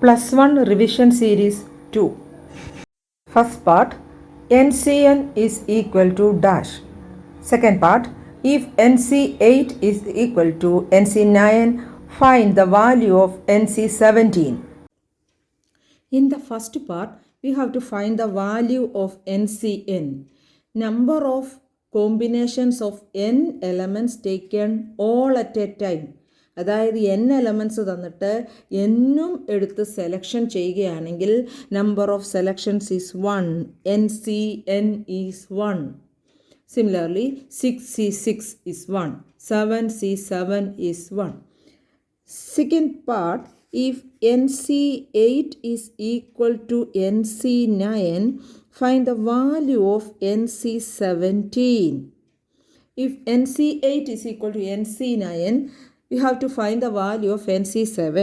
Plus 1 revision series 2. First part, NCN is equal to dash. Second part, if NC8 is equal to NC9, find the value of NC17. In the first part, we have to find the value of NCN. Number of combinations of n elements taken all at a time. അതായത് n elements തന്നിട്ട് എന്നും എടുത്ത് selection ചെയ്യുകയാണെങ്കിൽ number of selections is 1, NCN is 1. Similarly 6C6 is 1, 7C7 is 1. Second part, if NC8 is equal to NC9, find the value of NC17. If NC8 is equal to NC9, we have to find the value of NC7.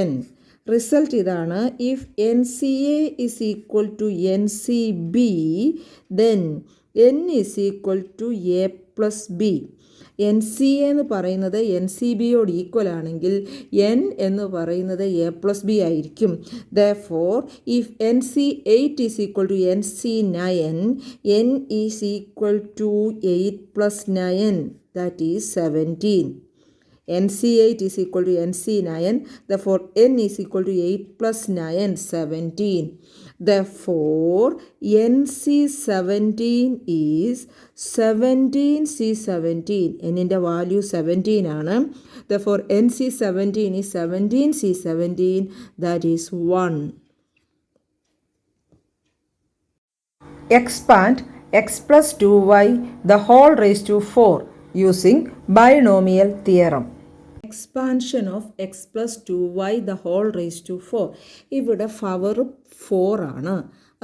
Result ഇതാണ്. If NCA is equal to NCB, then N is equal to A plus B. NCA എന്ന് പറയുന്നത് NCBയോട് equal ആണെങ്കിൽ N എന്ന് പറയുന്നത് A plus B ആയിരിക്കും. Therefore, if NC8 is equal to NC9, N is equal to 8 plus 9, that is 17. NC8 is equal to NC9, therefore N is equal to 8 plus 9, 17. Therefore, NC17 is 17C17. N in the value 17 ആണ്. Therefore, NC17 is 17C17, that is 1. Expand x plus 2y the whole raised to 4 using binomial theorem. Expansion of x plus 2y the whole raised to 4. ഇവിടെ power 4 ആണ്.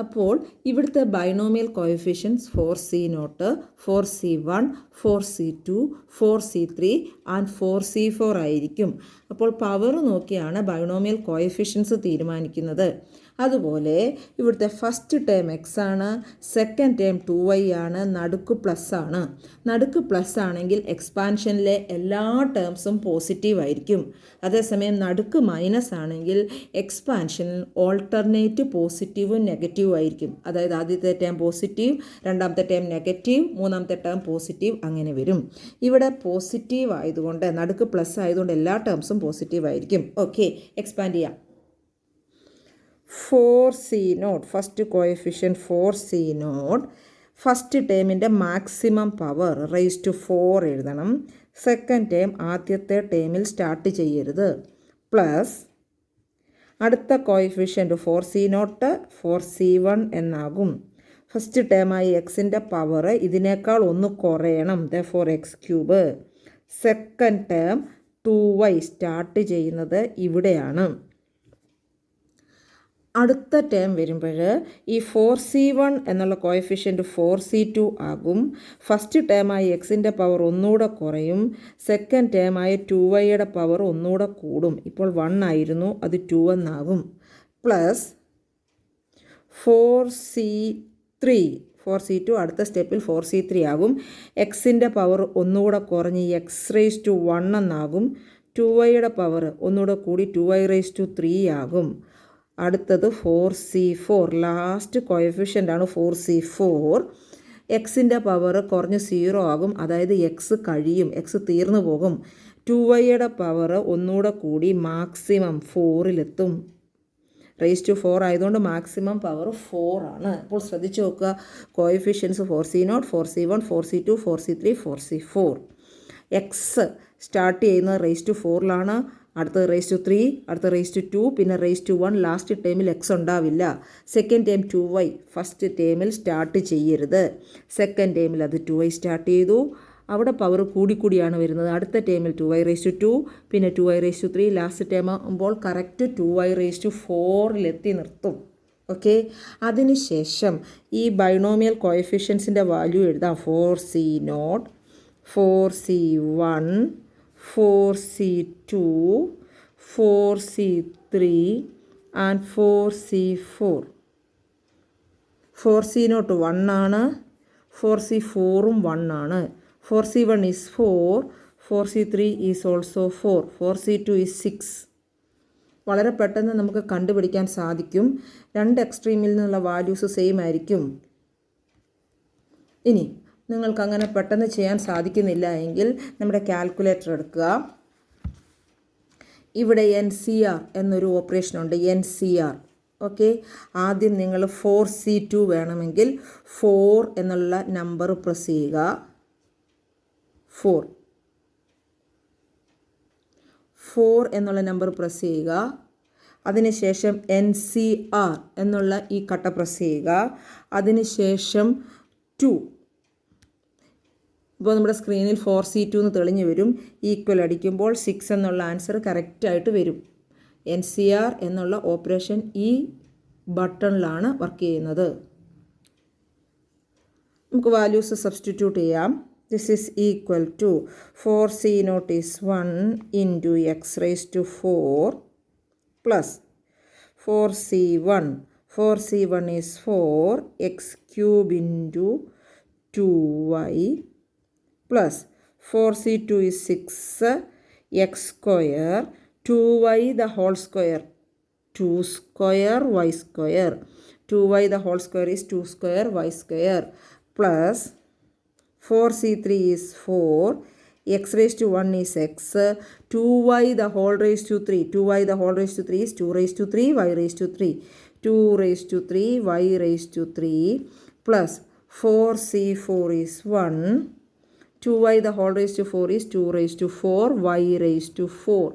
അപ്പോൾ ഇവിടുത്തെ binomial coefficients 4C0, 4C1, 4C2, 4C3 and 4C4 ആയിരിക്കും. അപ്പോൾ power നോക്കിയാണ് binomial coefficients തീരുമാനിക്കുന്നത്. അതുപോലെ ഇവിടുത്തെ ഫസ്റ്റ് ടേം എക്സ് ആണ്, സെക്കൻഡ് ടേം 2y ആണ്, നടുക്ക് പ്ലസ് ആണ്. നടുക്ക് പ്ലസ് ആണെങ്കിൽ എക്സ്പാൻഷനിലെ എല്ലാ ടേംസും പോസിറ്റീവ് ആയിരിക്കും. അതേസമയം നടുക്ക് മൈനസ് ആണെങ്കിൽ എക്സ്പാൻഷനിൽ ഓൾട്ടർനേറ്റ് പോസിറ്റീവും നെഗറ്റീവും ആയിരിക്കും. അതായത് ആദ്യത്തെ ടേം പോസിറ്റീവ്, രണ്ടാമത്തെ ടേം നെഗറ്റീവ്, മൂന്നാമത്തെ ടേം പോസിറ്റീവ്, അങ്ങനെ വരും. ഇവിടെ പോസിറ്റീവ് ആയതുകൊണ്ട്, നടുക്ക് പ്ലസ് ആയതുകൊണ്ട് എല്ലാ ടേംസും പോസിറ്റീവ് ആയിരിക്കും. ഓക്കെ, എക്സ്പാൻഡ് ചെയ്യാം. 4C0, first coefficient 4C0, first ടേമിൻ്റെ മാക്സിമം പവർ റൈസ് ടു 4 എഴുതണം. സെക്കൻഡ് ടേം ആദ്യത്തെ ടേമിൽ സ്റ്റാർട്ട് ചെയ്യരുത്. പ്ലസ് അടുത്ത കോഎഫിഷ്യൻറ്റ് 4C0 4C1 എന്നാകും. ഫസ്റ്റ് ടേമായി എക്സിൻ്റെ പവർ ഇതിനേക്കാൾ ഒന്ന് കുറയണം. therefore x3. Second term 2y start ചെയ്യുന്നത് ഇവിടെയാണ്. അടുത്ത ടേം വരുമ്പോൾ ഈ 4C1 എന്നുള്ള കോഎഫിഷ്യൻറ്റ് 4C2 ആകും. ഫസ്റ്റ് ടേമായി എക്സിൻ്റെ പവർ ഒന്നുകൂടെ കുറയും. സെക്കൻഡ് ടേമായ 2yയുടെ പവർ ഒന്നുകൂടെ കൂടും. ഇപ്പോൾ 1 ആയിരുന്നു, അത് 2 എന്നാകും. പ്ലസ് 4C2 അടുത്ത സ്റ്റെപ്പിൽ 4C3 ആകും. എക്സിൻ്റെ പവർ ഒന്നുകൂടെ കുറഞ്ഞ് x1 എന്നാകും. 2yയുടെ പവർ ഒന്നുകൂടെ കൂടി 2y3 ആകും. അടുത്തത് 4C4, ലാസ്റ്റ് കോഎഫിഷ്യൻ്റ് ആണ് 4C4. എക്സിൻ്റെ പവർ കുറഞ്ഞ് 0 ആകും, അതായത് എക്സ് കഴിയും, എക്സ് തീർന്നു പോകും. 2yയുടെ പവർ ഒന്നുകൂടെ കൂടി മാക്സിമം 4-ലെത്തും. റേസ് ടു 4 ആയതുകൊണ്ട് മാക്സിമം പവർ 4 ആണ്. അപ്പോൾ ശ്രദ്ധിച്ച് നോക്കുക, coefficients 4C0, 4C1, 4C2, 4C3, 4C4. X start ചെയ്യുന്നത് റേസ് ടു 4-ലാണ്, അടുത്തത് റേസ് ടു 3, അടുത്ത റേസ് ടു 2, പിന്നെ റേസ് ടു 1. ലാസ്റ്റ് ടേമിൽ എക്സ് ഉണ്ടാവില്ല. സെക്കൻഡ് ടേം 2y, ഫസ്റ്റ് ടേമിൽ സ്റ്റാർട്ട് ചെയ്യരുത്. സെക്കൻഡ് ടേമിൽ അത് 2y സ്റ്റാർട്ട് ചെയ്തു, അവിടെ പവർ കൂടിക്കൂടിയാണ് വരുന്നത്. അടുത്ത ടേമിൽ 2y2, പിന്നെ 2y3, ലാസ്റ്റ് ടേം ആകുമ്പോൾ കറക്റ്റ് 2y4-ലെത്തി നിർത്തും. ഓക്കെ, അതിനുശേഷം ഈ ബൈനോമിയൽ കോഎഫിഷ്യൻസിൻ്റെ വാല്യൂ എഴുതാം. 4C0, 4C1, 4C2, 4C3 and 4C4. 4C0 1 ആണ്, 4C4ഉം 1 ആണ്. 4C1 is 4, 4C3 is also 4, 4C2 is 6. വളരെ പെട്ടെന്ന് നമുക്ക് കണ്ടുപിടിക്കാൻ സാധിക്കും. രണ്ട് എക്സ്ട്രീമിൽ നിന്നുള്ള വാല്യൂസ് സെയിം ആയിരിക്കും. ഇനി നിങ്ങൾക്ക് അങ്ങനെ പെട്ടെന്ന് ചെയ്യാൻ സാധിക്കുന്നില്ല എങ്കിൽ നമ്മുടെ കാൽക്കുലേറ്റർ എടുക്കുക. ഇവിടെ NCR എന്നൊരു ഓപ്പറേഷൻ ഉണ്ട്. NCR. ഓക്കെ, ആദ്യം നിങ്ങൾ 4C2 വേണമെങ്കിൽ 4 എന്നുള്ള നമ്പർ പ്രസ് ചെയ്യുക. 4 എന്നുള്ള നമ്പർ പ്രസ് ചെയ്യുക. അതിനുശേഷം NCR എന്നുള്ള ഈ കട്ട പ്രസ് ചെയ്യുക. അതിനുശേഷം 2. ഇപ്പോൾ നമ്മുടെ സ്ക്രീനിൽ 4C2 എന്ന് തെളിഞ്ഞു വരും. ഈക്വൽ അടിക്കുമ്പോൾ 6 എന്നുള്ള ആൻസർ കറക്റ്റായിട്ട് വരും. NCR എന്നുള്ള ഓപ്പറേഷൻ ഈ ബട്ടണിലാണ് വർക്ക് ചെയ്യുന്നത്. നമുക്ക് വാല്യൂസ് സബ്സ്റ്റിറ്റ്യൂട്ട് ചെയ്യാം. This is equal to 4C0 is 1 into x raised to 4 plus 4C1. 4C1 is 4 x cube into 2y plus 4C2 is 6 x square 2y the whole square 2 square y square 2y the whole square is 2 square y square plus 4C3 is 4 x raised to 1 is x 2y the whole raised to 3 2y the whole raised to 3 is 2 raised to 3 y raised to 3 2 raised to 3 y raised to 3 plus 4C4 is 1 2y the whole raised to 4 is 2 raised to 4 y raised to 4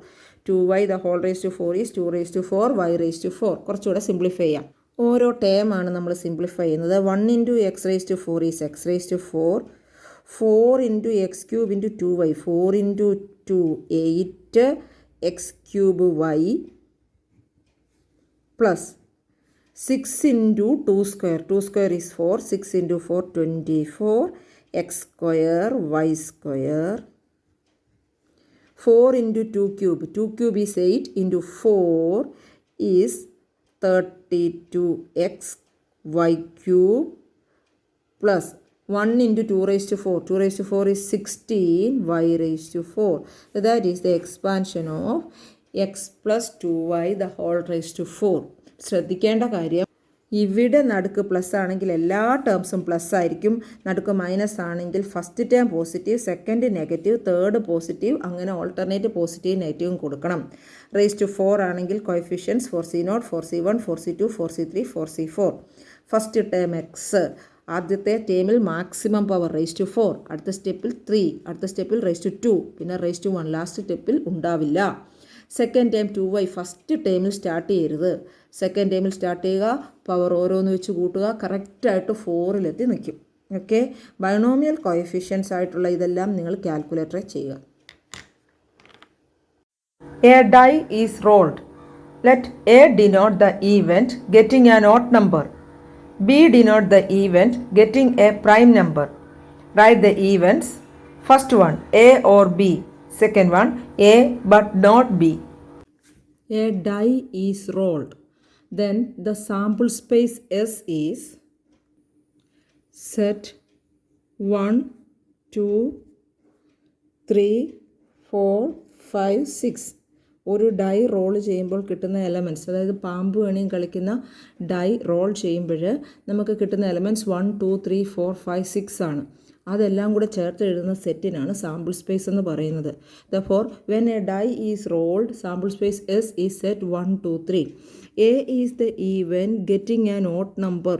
2y the whole raised to 4 is 2 raised to 4 y raised to 4. കുറച്ചുകൂടെ simplify ചെയ്യാം. ഓരോ ടേമാണ് നമ്മൾ simplify ചെയ്യുന്നത്. 1 into x raise to 4 is x raise to 4 4 into x cube into 2y 4 into 2 8 x cube y plus 6 into 2 square 2 square is 4 6 into 4 24 x square y square 4 into 2 cube. 2 cube is 8 into 4 is 32x y cube plus 1 into 2 raised to 4. 2 raised to 4 is 16 y raised to 4. So that is the expansion of x plus 2y the whole raised to 4. ശ്രദ്ധിക്കേണ്ട കാര്യം, ഇവിടെ നടുക്ക് plus ആണെങ്കിൽ എല്ലാ ടേംസും plus ആയിരിക്കും. നടുക്ക് minus ആണെങ്കിൽ first term positive, second negative, third positive, അങ്ങനെ ഓൾട്ടർനേറ്റ് പോസിറ്റീവ് നെഗറ്റീവും കൊടുക്കണം. റേസ് ടു 4 ആണെങ്കിൽ coefficients 4C0 4C1 4C2 4C3 4C4. First term X, ആദ്യത്തെ ടേമിൽ മാക്സിമം പവർ റേസ് ടു 4, അടുത്ത സ്റ്റെപ്പിൽ 3, അടുത്ത സ്റ്റെപ്പിൽ റേസ് ടു 2, പിന്നെ റേസ് ടു 1, ലാസ്റ്റ് സ്റ്റെപ്പിൽ ഉണ്ടാവില്ല. സെക്കൻഡ് ടേം 2y ഫസ്റ്റ് ടേമിൽ സ്റ്റാർട്ട് ചെയ്യരുത്. സെക്കൻഡ് ടേമിൽ സ്റ്റാർട്ട് ചെയ്യുക, പവർ ഓരോന്ന് വെച്ച് കൂട്ടുക, കറക്റ്റായിട്ട് 4-ലെത്തി നിൽക്കും. ഓക്കെ, ബൈനോമിയൽ കോഎഫിഷ്യൻസ് ആയിട്ടുള്ള ഇതെല്ലാം നിങ്ങൾ കാൽക്കുലേറ്ററിൽ ചെയ്യുക. A die is rolled. Let A denote the event getting an odd number. B denote the event getting a prime number. Write the events. First one A or B. Second one, A but not B. A die is rolled. Then the sample space S is set 1, 2, 3, 4, 5, 6. ഒരു dye role ചെയ്യുമ്പോൾ കിട്ടുന്ന elements, അതായത് പാമ്പ് വേണിയും കളിക്കുന്ന dye role ചെയ്യുമ്പോൾ നമുക്ക് കിട്ടുന്ന elements 1, 2, 3, 4, 5, 6 ആണ്. അതെല്ലാം കൂടെ ചേർത്ത് എഴുതുന്ന സെറ്റിനാണ് സാമ്പിൾ സ്പേസ് എന്ന് പറയുന്നത്. Therefore when a die is rolled sample space S is set 1, 2, 3. A is the even getting an odd number.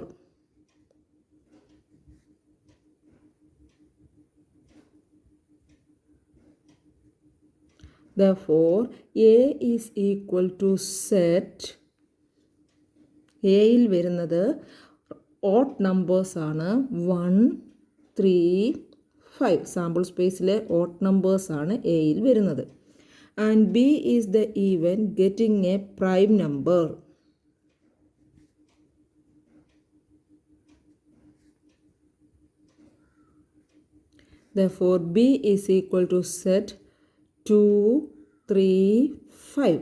Therefore, A is equal to set. എയിൽ വരുന്നത് ഓഡ് നമ്പേഴ്സ് ആണ് 1, 3, 5. സാമ്പിൾ സ്പേസിലെ ഓഡ് നമ്പേഴ്സ് ആണ് എയിൽ വരുന്നത്. And B is the even getting a prime number. Therefore, B is equal to set 2, 3, 5.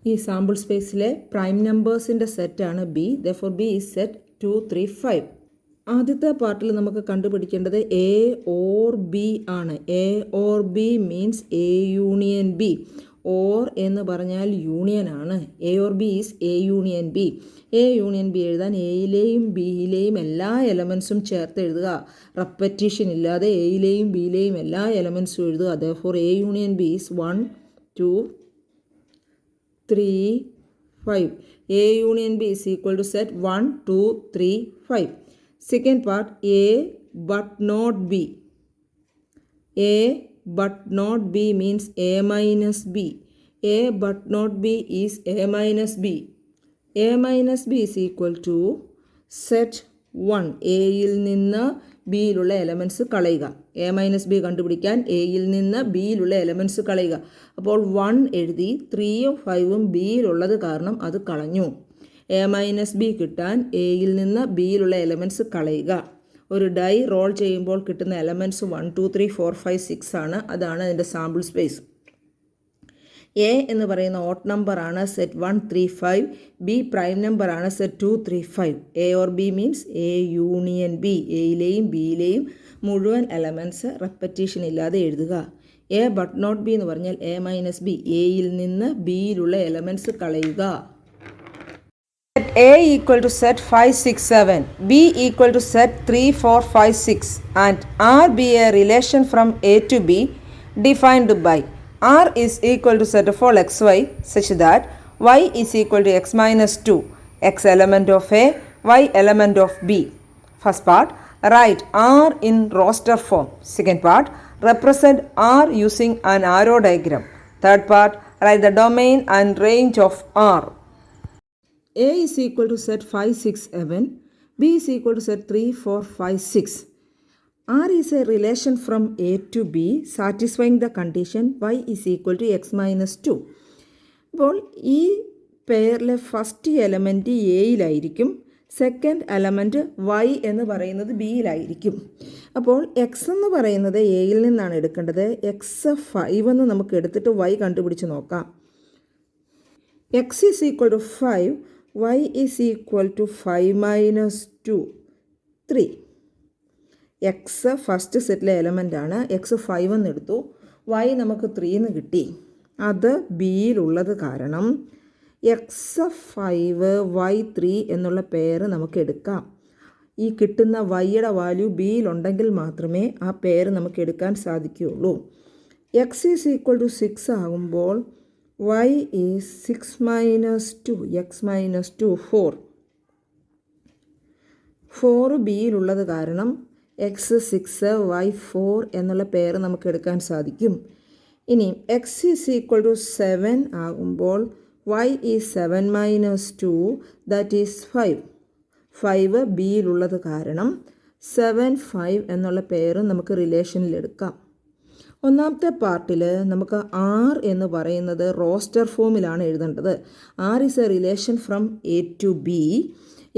ഈ sample സ്പേസിലെ prime നമ്പേഴ്സിൻ്റെ സെറ്റാണ് B. Therefore B is set 2, 3, 5. ആദ്യത്തെ പാർട്ടിൽ നമുക്ക് കണ്ടുപിടിക്കേണ്ടത് എ ഓർ ബി ആണ്. A or B means A union B. Or എന്ന് പറഞ്ഞാൽ യൂണിയനാണ്. A or B is A union B. A union B എഴുതാൻ എയിലെയും ബിയിലെയും എല്ലാ എലമെൻസും ചേർത്ത് എഴുതുക. റെപ്പറ്റീഷൻ ഇല്ലാതെ എയിലെയും ബിയിലെയും എല്ലാ എലമെൻസും എഴുതുക. Therefore A union B is 1 2 3 5. A union B is equal to set 1 2 3 5. Second part, A but not B. A but not B means A minus B. A but not B is A minus B. A minus B is equal to set 1. എയിൽ നിന്ന് ബിയിലുള്ള elements കളയുക. A minus B കണ്ടുപിടിക്കാൻ എയിൽ നിന്ന് ബിയിലുള്ള elements കളയുക. അപ്പോൾ 1 എഴുതി 3ഉം 5ഉം ബിയിലുള്ളത് കാരണം അത് കളഞ്ഞു. എ മൈനസ് ബി കിട്ടാൻ എയിൽ നിന്ന് ബിയിലുള്ള എലമെൻറ്റ്സ് കളയുക. ഒരു ഡൈ റോൾ ചെയ്യുമ്പോൾ കിട്ടുന്ന എലമെൻറ്റ്സ് 1 2 3 4 5 6 ആണ്. അതാണ് അതിൻ്റെ സാമ്പിൾ സ്പേസ്. എ എന്ന് പറയുന്ന ഓട്ട് നമ്പറാണ് സെറ്റ് 1 3 5. ബി പ്രൈം നമ്പറാണ് set 2 3 5. A or B means A union B. എയിലെയും ബിയിലെയും മുഴുവൻ എലമെൻറ്റ്സ് റെപ്പറ്റീഷൻ ഇല്ലാതെ എഴുതുക. എ ബട്ട് നോട്ട് ബി എന്ന് പറഞ്ഞാൽ എ മൈനസ് ബി. എയിൽ നിന്ന് ബിയിലുള്ള എലമെൻറ്റ്സ് കളയുക. A equal to set 5 6 7, B equal to set 3 4 5 6 and R be a relation from A to B defined by R is equal to set of all xy such that y is equal to x minus 2, x element of A, y element of B. First part, write R in roster form. Second part, represent R using an arrow diagram. Third part, write the domain and range of R. A is equal to set 5 6 7, B is equal to set 3 4 5 6. R is a relation from A to B satisfying the condition y is equal to x minus 2. അപ്പോൾ ഈ പെയറിലെ first element എയിലായിരിക്കും, second element y എന്ന് പറയുന്നത് ബിയിലായിരിക്കും. അപ്പോൾ X എന്ന് പറയുന്നത് എയിൽ നിന്നാണ് എടുക്കേണ്ടത്. എക്സ് 5 എന്ന് നമുക്ക് എടുത്തിട്ട് y കണ്ടുപിടിച്ച് നോക്കാം. x is equal to 5, y is equal to 5 minus 2 3. X first സെറ്റിലെ എലമെൻ്റ് ആണ്. എക്സ് 5 എന്ന് എടുത്തു, y നമുക്ക് 3 എന്ന് കിട്ടി. അത് ബിയിലുള്ളത് കാരണം എക്സ് 5 y 3 എന്നുള്ള പേര് നമുക്ക് എടുക്കാം. ഈ കിട്ടുന്ന വൈയുടെ വാല്യൂ ബിയിലുണ്ടെങ്കിൽ മാത്രമേ ആ പേര് നമുക്ക് എടുക്കാൻ സാധിക്കുകയുള്ളൂ. എക്സ് ഈസ് ഈക്വൽ ടു 6 ആകുമ്പോൾ y is 6 minus 2, x minus 2 4. 4 ബിയിലുള്ളത് കാരണം x 6 y 4 എന്നുള്ള പേര് നമുക്ക് എടുക്കാൻ സാധിക്കും. ഇനി x is equal to 7 ആകുമ്പോൾ y is 7 minus 2, that is 5. 5 ബിയിലുള്ളത് കാരണം 7 5 എന്നുള്ള പേര് നമുക്ക് റിലേഷനിൽ എടുക്കാം. ഒന്നാമത്തെ പാർട്ടിൽ നമുക്ക് ആർ എന്ന് പറയുന്നത് റോസ്റ്റർ ഫോമിലാണ് എഴുതേണ്ടത്. R is a relation from A to B.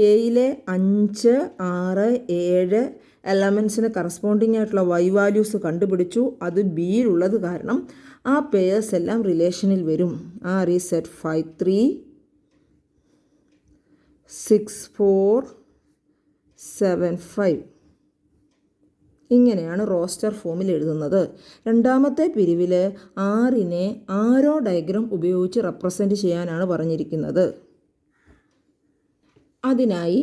എയിലെ 5 6 7 എലമെൻസിന് കറസ്പോണ്ടിങ് ആയിട്ടുള്ള വൈ വാല്യൂസ് കണ്ടുപിടിച്ചു. അത് ബിയിലുള്ളത് കാരണം ആ പേയേഴ്സ് എല്ലാം റിലേഷനിൽ വരും. R is set 5 3 6 4 7 5. ഇങ്ങനെയാണ് റോസ്റ്റർ ഫോമിൽ എഴുതുന്നത്. രണ്ടാമത്തെ പിരിവിൽ ആറിനെ ആരോ ഡയഗ്രം ഉപയോഗിച്ച് റെപ്രസെൻറ്റ് ചെയ്യാനാണ് പറഞ്ഞിരിക്കുന്നത്. അതിനായി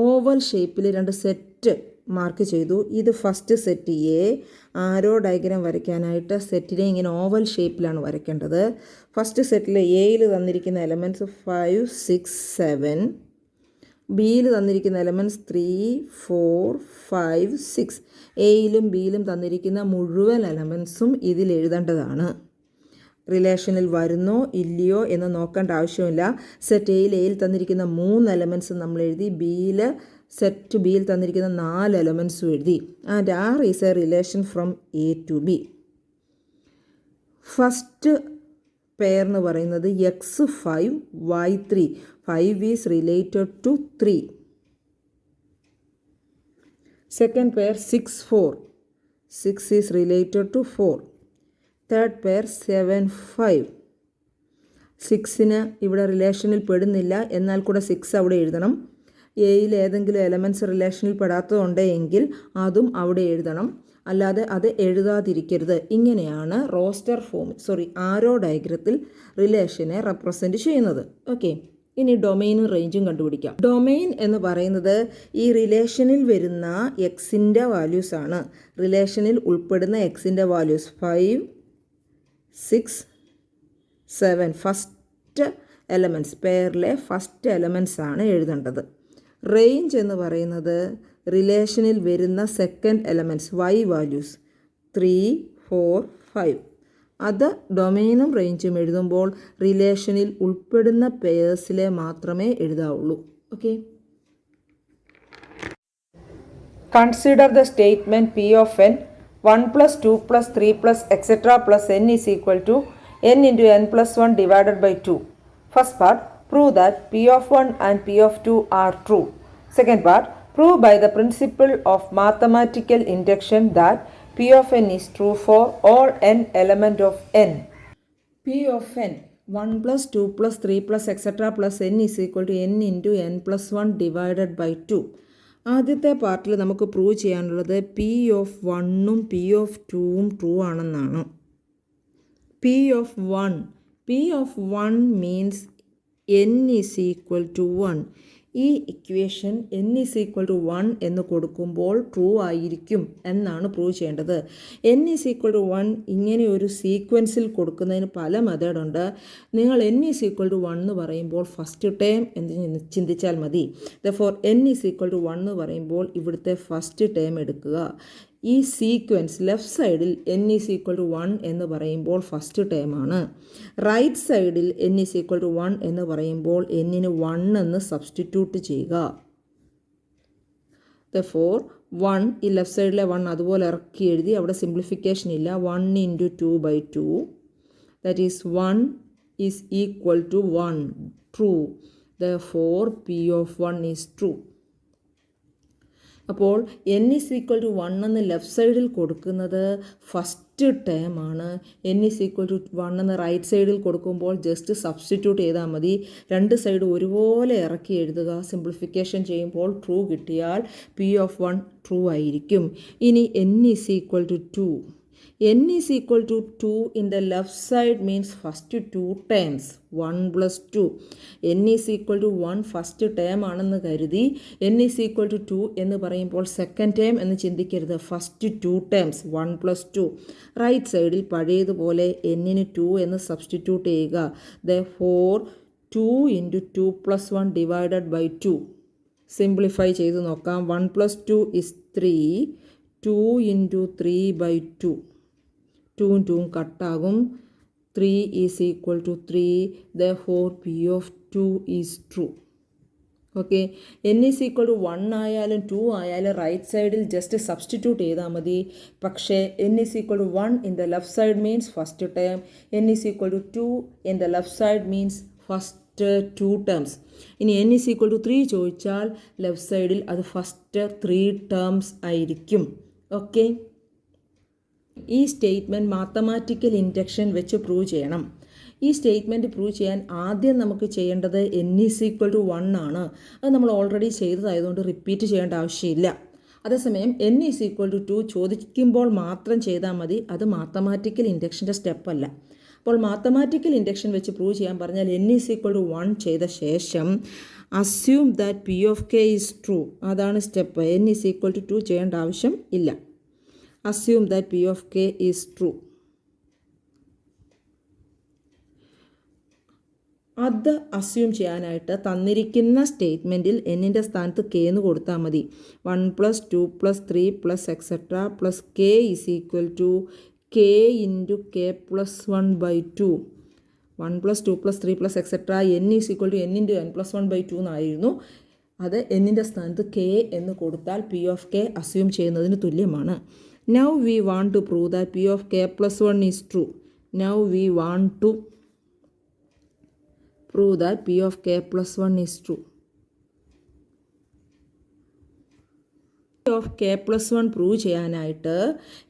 ഓവൽ ഷേപ്പിൽ 2 സെറ്റ് മാർക്ക് ചെയ്തു. ഇത് first set A. Arrow diagram വരയ്ക്കാനായിട്ട് സെറ്റിനെ ഇങ്ങനെ ഓവൽ ഷേപ്പിലാണ് വരയ്ക്കേണ്ടത്. ഫസ്റ്റ് സെറ്റിൽ എയിൽ തന്നിരിക്കുന്ന എലമെൻറ്റ്സ് 5 6 7, ബിയിൽ തന്നിരിക്കുന്ന എലമെൻറ്റ്സ് 3 4 5 6. എയിലും ബിയിലും തന്നിരിക്കുന്ന മുഴുവൻ എലമെൻറ്റ്സും ഇതിൽ എഴുതേണ്ടതാണ്. റിലേഷനിൽ വരുന്നോ ഇല്ലയോ എന്ന് നോക്കേണ്ട ആവശ്യമില്ല. സെറ്റ് എയിൽ തന്നിരിക്കുന്ന 3 എലമെൻറ്റ്സ് നമ്മൾ എഴുതി. ബിയിൽ സെറ്റ് ബിയിൽ തന്നിരിക്കുന്ന 4 എലമെൻറ്റ്സും എഴുതി. And R is a relation from A to B. First pair എന്ന് പറയുന്നത് x 5 y 3. 5 is related to 3. Second pair 6 4. 6 is related to 4. Third pair 7 5. 6ന് ഇവിടെ റിലേഷനിൽ പെടുന്നില്ല, എന്നാൽ കൂടെ 6 അവിടെ എഴുതണം. എയിൽ ഏതെങ്കിലും എലമെൻറ്റ്സ് റിലേഷനിൽ പെടാത്തതുണ്ടെങ്കിൽ അതും അവിടെ എഴുതണം. അല്ലാതെ അത് എഴുതാതിരിക്കരുത്. ഇങ്ങനെയാണ് ആരോ ഡയഗ്രത്തിൽ റിലേഷനെ റെപ്രസെൻറ്റ് ചെയ്യുന്നത്. ഓക്കെ, ഇനി ഡൊമെയിനും റേഞ്ചും കണ്ടുപിടിക്കാം. ഡൊമെയിൻ എന്ന് പറയുന്നത് ഈ റിലേഷനിൽ വരുന്ന എക്സിൻ്റെ വാല്യൂസ് ആണ്. റിലേഷനിൽ ഉൾപ്പെടുന്ന എക്സിൻ്റെ വാല്യൂസ് 5, 6, 7 ഫസ്റ്റ് എലമെൻറ്റ്സ്, പെയറിലെ ഫസ്റ്റ് എലമെൻറ്റ്സ് ആണ് എഴുതേണ്ടത്. റേഞ്ച് എന്ന് പറയുന്നത് റിലേഷനിൽ വരുന്ന സെക്കൻഡ് എലമെൻറ്റ്സ് y വാല്യൂസ് 3, 4, 5. അത് ഡൊമെയിനും റേഞ്ചും എഴുതുമ്പോൾ റിലേഷനിൽ ഉൾപ്പെടുന്ന പെയേഴ്സിലെ മാത്രമേ എഴുതാവുള്ളൂ. Okay, consider the statement P of n 1 plus 2 plus 3 plus etc. plus n is equal to n into n plus 1 divided by 2. First part, prove that P of 1 and P of 2 are true. Second part, prove by the principle of mathematical induction that P of n is true for all n element of n. P of n 1 plus 2 plus 3 plus etc. plus n is equal to n into n plus 1 divided by 2. ആദ്യത്തെ പാർട്ടിൽ നമുക്ക് prove ചെയ്യാനുള്ളത് P of 1ഉം P of 2ഉം true ആണെന്നാണ്. P of 1 means n is equal to 1. ഈ equation n is equal to 1 എന്ന് കൊടുക്കുമ്പോൾ ട്രൂ ആയിരിക്കും എന്നാണ് പ്രൂവ് ചെയ്യേണ്ടത്. n is equal to 1 ഇങ്ങനെ ഒരു സീക്വൻസിൽ കൊടുക്കുന്നതിന് പല മെത്തേഡുണ്ട്. നിങ്ങൾ n is equal to 1 എന്ന് പറയുമ്പോൾ ഫസ്റ്റ് ടേം എന്ന് ചിന്തിച്ചാൽ മതി. therefore n is equal to 1 എന്ന് പറയുമ്പോൾ ഇവിടുത്തെ ഫസ്റ്റ് ടേം എടുക്കുക. ഈ സീക്വൻസ് ലെഫ്റ്റ് സൈഡിൽ n is equal to 1 എന്ന് പറയുമ്പോൾ ഫസ്റ്റ് ടേമാണ്. റൈറ്റ് സൈഡിൽ n is equal to 1 എന്ന് പറയുമ്പോൾ n-ന് 1 എന്ന് സബ്സ്റ്റിറ്റ്യൂട്ട് ചെയ്യുക. therefore 1 ഈ ലെഫ്റ്റ് സൈഡിലെ 1 അതുപോലെ ഇറക്കി എഴുതി, അവിടെ സിംപ്ലിഫിക്കേഷൻ ഇല്ല. 1 into 2 by 2 that is 1 is equal to 1, true. therefore P of 1 is true. അപ്പോൾ n is equal to 1 എന്ന് ലെഫ്റ്റ് സൈഡിൽ കൊടുക്കുന്നത് ഫസ്റ്റ് ടേം ആണ്. n is equal to 1 എന്ന് റൈറ്റ് സൈഡിൽ കൊടുക്കുമ്പോൾ ജസ്റ്റ് സബ്സ്റ്റിറ്റ്യൂട്ട് ചെയ്താൽ മതി. രണ്ട് സൈഡ് ഒരുപോലെ ഇറക്കി എഴുതുക. സിംപ്ലിഫിക്കേഷൻ ചെയ്യുമ്പോൾ ട്രൂ കിട്ടിയാൽ P of 1 ട്രൂ ആയിരിക്കും. ഇനി n is equal to 2. n is equal to 2 in the left side means first two terms 1 plus 2. n is equal to 1 first term ആണെന്ന് കരുതി n is equal to 2 എന്ന് പറയുമ്പോൾ second term എന്ന് ചിന്തിക്കരുത്. First two terms 1 plus 2. Right സൈഡിൽ പഴയതുപോലെ n-ന് 2 എന്ന് substitute ചെയ്യുക. therefore 2 into 2 plus 1 divided by 2. Simplify ചെയ്ത് നോക്കാം. 1 plus 2 is 3. 2 into 3 by 2. 2 2 കട്ടാകും. 3 is equal to 3. therefore P of 2 is true. Okay, n is equal to 1 ആയാലും 2 ആയാലും റൈറ്റ് സൈഡിൽ ജസ്റ്റ് സബ്സ്റ്റിറ്റ്യൂട്ട് ചെയ്താൽ മതി. പക്ഷേ n is equal to 1 in the left side means first term, n is equal to 2 in the left side means first two terms. ഇനി n is equal to 3 ചോദിച്ചാൽ left സൈഡിൽ അത് first 3 terms ആയിരിക്കും. Okay, ഈ statement mathematical induction വെച്ച് prove ചെയ്യണം. ഈ statement prove ചെയ്യാൻ ആദ്യം നമുക്ക് ചെയ്യേണ്ടത് n is equal to 1 ആണ്. അത് നമ്മൾ ഓൾറെഡി ചെയ്തതായതുകൊണ്ട് റിപ്പീറ്റ് ചെയ്യേണ്ട ആവശ്യമില്ല. അതേസമയം n is equal to 2 ചോദിക്കുമ്പോൾ മാത്രം ചെയ്താൽ മതി. അത് മാത്തമാറ്റിക്കൽ ഇൻഡക്ഷൻ്റെ സ്റ്റെപ്പല്ല. അപ്പോൾ മാത്തമാറ്റിക്കൽ ഇൻഡക്ഷൻ വെച്ച് പ്രൂവ് ചെയ്യാൻ പറഞ്ഞാൽ n is equal to 1 ചെയ്ത ശേഷം assume that P of k is true. അതാണ് step. n is equal to 2 ചെയ്യേണ്ട ആവശ്യം ഇല്ല. assume that P of k is true. അത് അസ്യൂം ചെയ്യാനായിട്ട് തന്നിരിക്കുന്ന സ്റ്റേറ്റ്മെൻറ്റിൽ എന്നിൻ്റെ സ്ഥാനത്ത് k എന്ന് കൊടുത്താൽ മതി. 1 plus 2 plus 3 plus etc. plus k is equal to k into k plus 1 by 2. 1 plus 2 plus 3 plus etc. n is equal to n into n plus 1 by 2 എന്നായിരുന്നു. അത് എന്നിൻ്റെ സ്ഥാനത്ത് k എന്ന് കൊടുത്താൽ P of k അസ്യൂം ചെയ്യുന്നതിന് തുല്യമാണ്. Now we want to prove that P of k plus 1 is true. Now we want to prove that P of k plus 1 is true. P of k plus 1 prove ചെയ്യാനായിട്ട്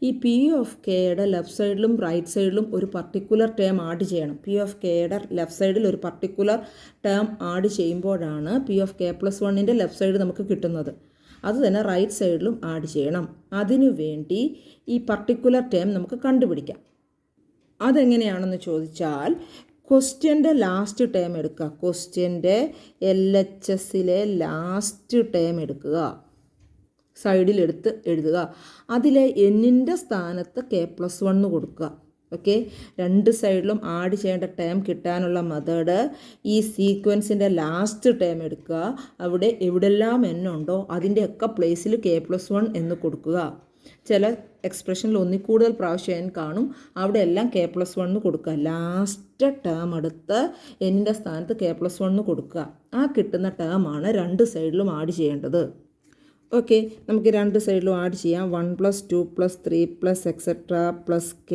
ഈ P of kയുടെ left സൈഡിലും right സൈഡിലും ഒരു particular term add ചെയ്യണം. P of kയുടെ left സൈഡിൽ ഒരു പർട്ടിക്കുലർ ടേം ആഡ് ചെയ്യുമ്പോഴാണ് P of k plus 1ൻ്റെ ലെഫ്റ്റ് സൈഡ് നമുക്ക് കിട്ടുന്നത്. അത് തന്നെ റൈറ്റ് സൈഡിലും ആഡ് ചെയ്യണം. അതിനു വേണ്ടി ഈ പർട്ടിക്കുലർ ടേം നമുക്ക് കണ്ടുപിടിക്കാം. അതെങ്ങനെയാണെന്ന് ചോദിച്ചാൽ ക്വസ്റ്റ്യൻ്റെ ലാസ്റ്റ് ടേം എടുക്കുക. ക്വസ്റ്റ്യൻ്റെ LHSലെ ലാസ്റ്റ് ടേം എടുക്കുക, സൈഡിലെടുത്ത് എഴുതുക. അതിലെ എന്നിൻ്റെ സ്ഥാനത്ത് K+1 കൊടുക്കുക. ഓക്കെ, രണ്ട് സൈഡിലും ആഡ് ചെയ്യേണ്ട ടേം കിട്ടാനുള്ള മെത്തേഡ് ഈ സീക്വൻസിൻ്റെ ലാസ്റ്റ് ടേം എടുക്കുക. അവിടെ എവിടെല്ലാം എന്നുണ്ടോ അതിൻ്റെയൊക്കെ പ്ലേസിൽ K+1 എന്ന് കൊടുക്കുക. ചില എക്സ്പ്രഷനിൽ ഒന്നിൽ കൂടുതൽ പ്രാവശ്യം n കാണും, അവിടെ എല്ലാം K+1 കൊടുക്കുക. ലാസ്റ്റ് ടേം എടുത്ത് എന്നിൻ്റെ സ്ഥാനത്ത് K+1 കൊടുക്കുക. ആ കിട്ടുന്ന ടേമാണ് രണ്ട് സൈഡിലും ആഡ് ചെയ്യേണ്ടത്. ഓക്കെ, നമുക്ക് രണ്ട് സൈഡിലും ആഡ് ചെയ്യാം. 1 + 2 + 3 + എക്സെട്ര + K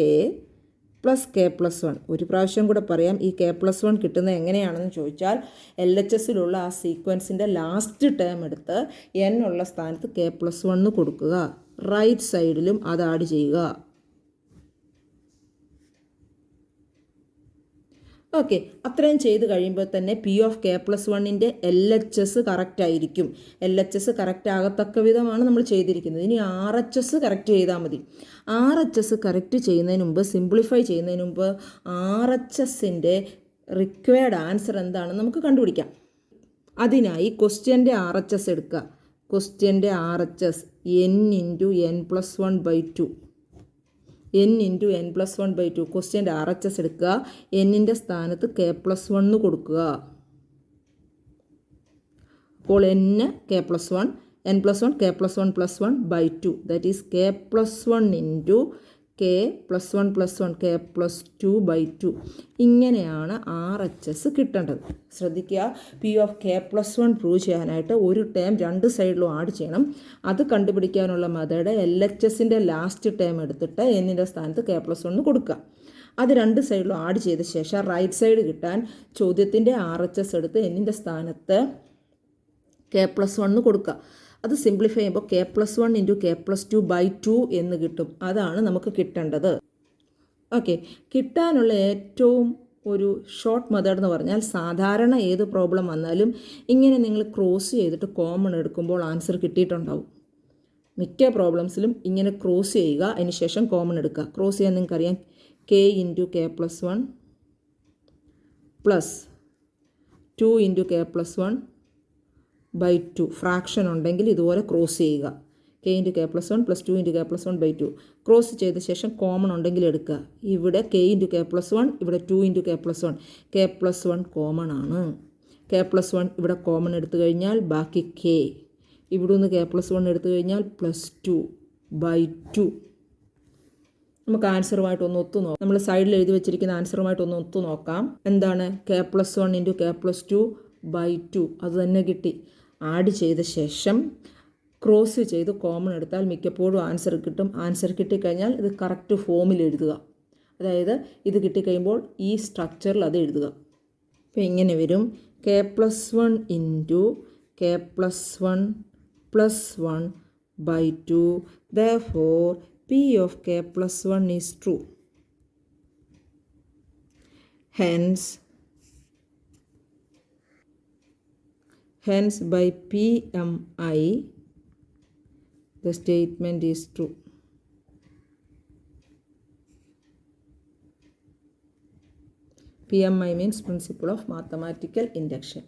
+ K+1. ഒരു പ്രാവശ്യം കൂടെ പറയാം. ഈ K+1 കിട്ടുന്നത് എങ്ങനെയാണെന്ന് ചോദിച്ചാൽ LHSലുള്ള ആ സീക്വൻസിൻ്റെ ലാസ്റ്റ് ടേം എടുത്ത് n ഉള്ള സ്ഥാനത്ത് K+1 കൊടുക്കുക. റൈറ്റ് സൈഡിലും അത് ആഡ് ചെയ്യുക. ഓക്കെ, അത്രയും ചെയ്ത് കഴിയുമ്പോൾ തന്നെ P(K+1)ൻ്റെ LHS കറക്റ്റ് ആയിരിക്കും. LHS കറക്റ്റ് ആകത്തക്ക വിധമാണ് നമ്മൾ ചെയ്തിരിക്കുന്നത്. ഇനി RHS കറക്റ്റ് ചെയ്താൽ മതി. RHS കറക്റ്റ് ചെയ്യുന്നതിന് മുമ്പ്, സിംപ്ലിഫൈ ചെയ്യുന്നതിന് മുമ്പ് RHSൻ്റെ റിക്വയർഡ് ആൻസർ എന്താണെന്ന് നമുക്ക് കണ്ടുപിടിക്കാം. അതിനായി ക്വസ്റ്റ്യൻ്റെ RHS എടുക്കുക. ക്വസ്റ്റ്യൻ്റെ RHS n × n+1/2. n × n+1/2. ക്വസ്റ്റ്യൻ്റെ RHS എടുക്കുക. എന്നിൻ്റെ സ്ഥാനത്ത് K+1 കൊടുക്കുക. അപ്പോൾ n K+1, n+1 K+1 + 1/2. That is K+1 × K+1 + 1 K+2/2. ഇങ്ങനെയാണ് RHS കിട്ടേണ്ടത്. ശ്രദ്ധിക്കുക, P(K+1) പ്രൂവ് ചെയ്യാനായിട്ട് ഒരു ടേം രണ്ട് സൈഡിലും ആഡ് ചെയ്യണം. അത് കണ്ടുപിടിക്കാനുള്ള മെത്തേഡ് LHSൻ്റെ ലാസ്റ്റ് ടേം എടുത്തിട്ട് എന്നിൻ്റെ സ്ഥാനത്ത് K+1 കൊടുക്കുക. അത് രണ്ട് സൈഡിലും ആഡ് ചെയ്ത ശേഷം റൈറ്റ് സൈഡ് കിട്ടാൻ ചോദ്യത്തിൻ്റെ RHS എടുത്ത് എന്നിൻ്റെ സ്ഥാനത്ത് K+1 കൊടുക്കുക. അത് സിംപ്ലിഫൈ ചെയ്യുമ്പോൾ K+1 × K+2/2 എന്ന് കിട്ടും. അതാണ് നമുക്ക് കിട്ടേണ്ടത്. ഓക്കെ, കിട്ടാനുള്ള ഏറ്റവും ഒരു ഷോർട്ട് മെത്തേഡ് എന്ന് പറഞ്ഞാൽ, സാധാരണ ഏത് പ്രോബ്ലം വന്നാലും ഇങ്ങനെ നിങ്ങൾ ക്രോസ് ചെയ്തിട്ട് കോമൺ എടുക്കുമ്പോൾ ആൻസർ കിട്ടിയിട്ടുണ്ടാവും. മിക്ക പ്രോബ്ലംസിലും ഇങ്ങനെ ക്രോസ് ചെയ്യുക, അതിന് ശേഷം കോമൺ എടുക്കുക. ക്രോസ് ചെയ്യാൻ നിങ്ങൾക്കറിയാം, K × K+1 + 2 × K+1/2. ഫ്രാക്ഷൻ ഉണ്ടെങ്കിൽ ഇതുപോലെ ക്രോസ് ചെയ്യുക. K × K+1 + 2 × K+1/2. ക്രോസ് ചെയ്ത ശേഷം കോമൺ ഉണ്ടെങ്കിൽ എടുക്കുക. ഇവിടെ K × K+1, ഇവിടെ 2 × K+1. K+1 കോമൺ ആണ്. K+1 ഇവിടെ കോമൺ എടുത്തു കഴിഞ്ഞാൽ ബാക്കി K. ഇവിടെ നിന്ന് K+1 എടുത്തു കഴിഞ്ഞാൽ +2/2. നമുക്ക് ആൻസറുമായിട്ടൊന്ന് ഒത്തു നോക്കാം. നമ്മൾ സൈഡിൽ എഴുതി വെച്ചിരിക്കുന്ന ആൻസറുമായിട്ടൊന്ന് ഒത്തു നോക്കാം. എന്താണ്? K+1 × K+2/2. അത് തന്നെ കിട്ടി. ആഡ് ചെയ്ത ശേഷം ക്രോസ് ചെയ്ത് കോമൺ എടുത്താൽ മിക്കപ്പോഴും ആൻസർ കിട്ടും. ആൻസർ കിട്ടിക്കഴിഞ്ഞാൽ ഇത് കറക്റ്റ് ഫോമിൽ എഴുതുക. അതായത് ഇത് കിട്ടിക്കഴിയുമ്പോൾ ഈ സ്ട്രക്ചറിൽ അത് എഴുതുക. അപ്പോൾ ഇങ്ങനെ വരും: K+1 × K+1 + 1/2. Therefore P(K+1) is true. Hence by PMI the statement is true. PMI means principle of mathematical induction.